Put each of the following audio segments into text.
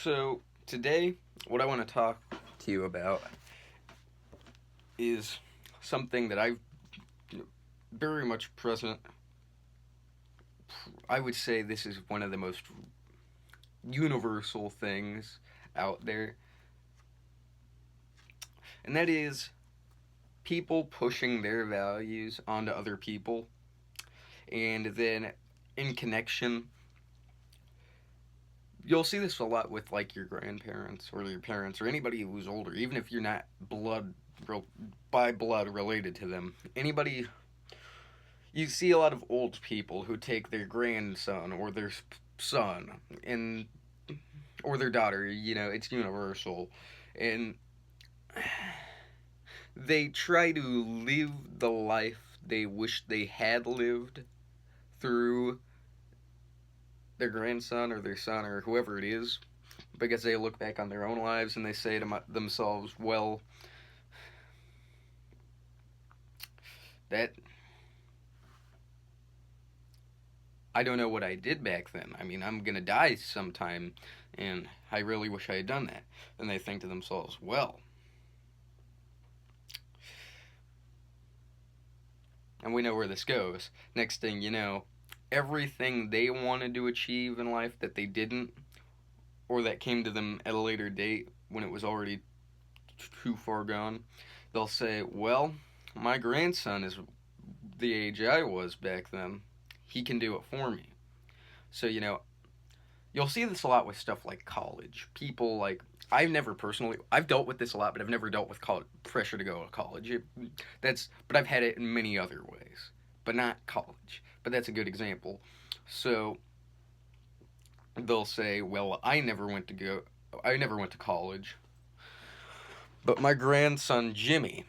So, today, what I want to talk to you about is something that I've very much present. I would say this is one of the most universal things out there, and that is people pushing their values onto other people, and then in connection, you'll see this a lot with like your grandparents or your parents or anybody who's older, even if you're not by blood related to them. Anybody You see a lot of old people who take their grandson or their son and or their daughter. It's universal, and they try to live the life they wish they had lived through their grandson or their son or whoever it is, because they look back on their own lives and they say to themselves, well, that I don't know what I did back then. I mean, I'm gonna die sometime, and I really wish I had done that. And they think to themselves, well, and we know where this goes. Next thing you know, everything they wanted to achieve in life that they didn't, or that came to them at a later date when it was already too far gone, they'll say, well, my grandson is the age I was back then. He can do it for me. So, you'll see this a lot with stuff like college. People like I've dealt with this a lot, but I've never dealt with college pressure to go to college. But I've had it in many other ways, but not college. But that's a good example. So they'll say, "Well, I never went to college, but my grandson Jimmy,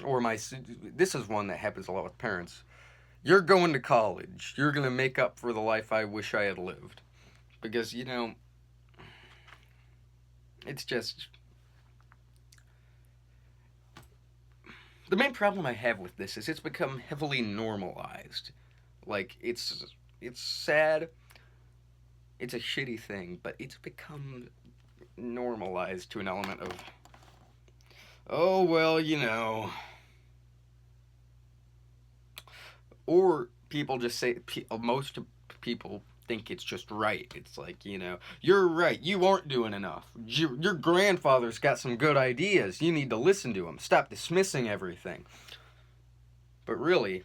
or this is one that happens a lot with parents. You're going to college. You're gonna make up for the life I wish I had lived." Because, it's just. The main problem I have with this is it's become heavily normalized. Like, it's sad. It's a shitty thing, but it's become normalized to an element of, oh, well, Or people just say, most people think it's just right. It's like, you're right. You aren't doing enough. Your grandfather's got some good ideas. You need to listen to him. Stop dismissing everything. But really,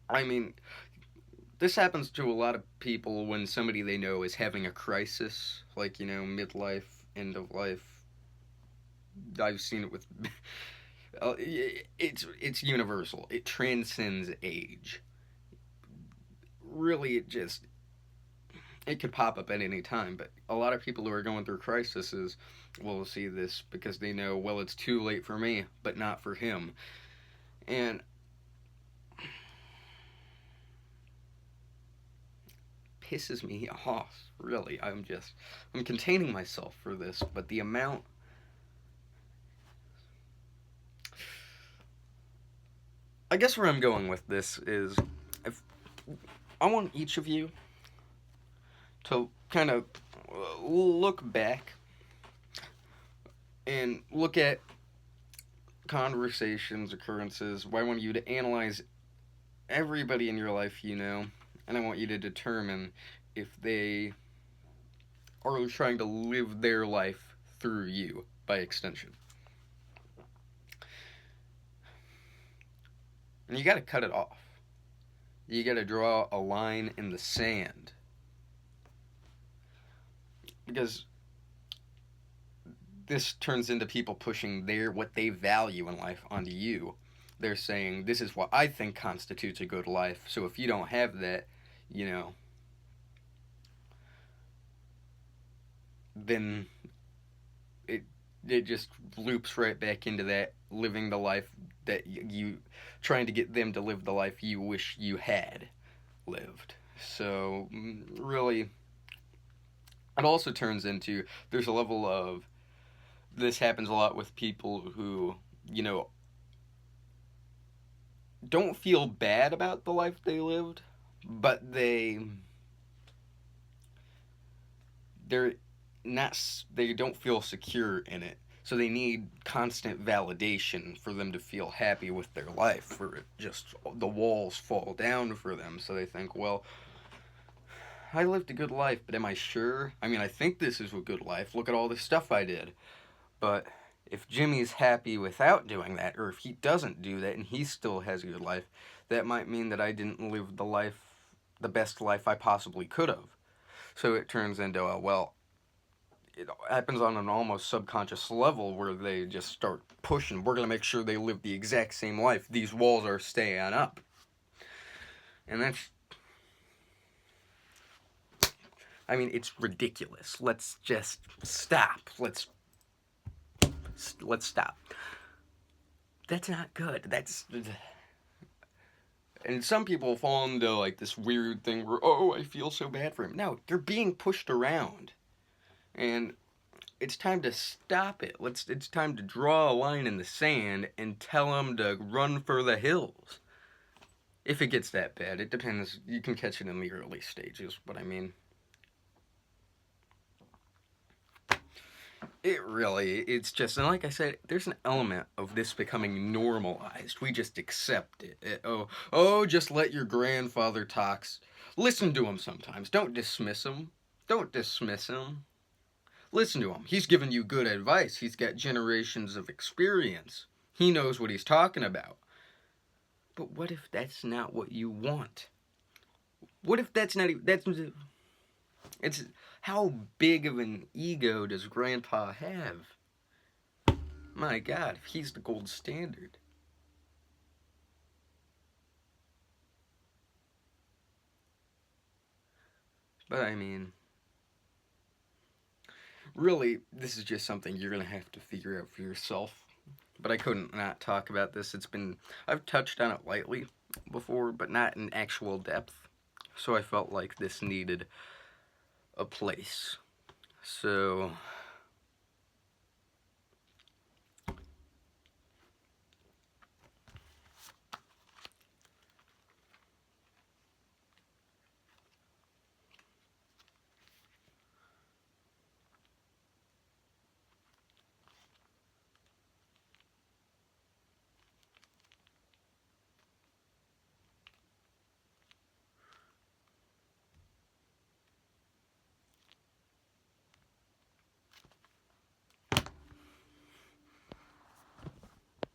I mean, this happens to a lot of people when somebody they know is having a crisis, like, midlife, end of life. I've seen it with. It's universal. It transcends age. Really, it could pop up at any time, but a lot of people who are going through crises will see this because they know, well, it's too late for me, but not for him. And pisses me off, really. I'm containing myself for this, but the amount. I guess where I'm going with this is, if I want each of you to kind of look back and look at conversations, occurrences. I want you to analyze everybody in your life, and I want you to determine if they are trying to live their life through you by extension. And you gotta cut it off. You gotta draw a line in the sand. Because this turns into people pushing what they value in life onto you. They're saying, this is what I think constitutes a good life, so if you don't have that, then it just loops right back into that living the life that you trying to get them to live the life you wish you had lived. So really, it also turns into, there's a level of, this happens a lot with people who don't feel bad about the life they lived, but they they're not, they don't feel secure in it. So they need constant validation for them to feel happy with their life, for it just the walls fall down for them. So they think, well, I lived a good life, but am I sure? I mean, I think this is a good life. Look at all the stuff I did. But if Jimmy's happy without doing that, or if he doesn't do that and he still has a good life, that might mean that I didn't live the best life I possibly could have. So it turns into well, it happens on an almost subconscious level where they just start pushing. We're going to make sure they live the exact same life. These walls are staying up. And that's, I mean, it's ridiculous. Let's just stop. Let's stop. That's not good. That's, and some people fall into like this weird thing where, oh, I feel so bad for him. No, they're being pushed around. And it's time to stop it. It's time to draw a line in the sand and tell them to run for the hills. If it gets that bad, it depends. You can catch it in the early stages, but I mean, it's just, and like I said, there's an element of this becoming normalized. We just accept it. Just let your grandfather talk. Listen to him sometimes. Don't dismiss him. Don't dismiss him. Listen to him. He's giving you good advice. He's got generations of experience. He knows what he's talking about. But what if that's not what you want? What if that's not even, it's, how big of an ego does Grandpa have? My God, if he's the gold standard. But I mean, really, this is just something you're going to have to figure out for yourself. But I couldn't not talk about this. I've touched on it lightly before, but not in actual depth. So I felt like this needed a place. So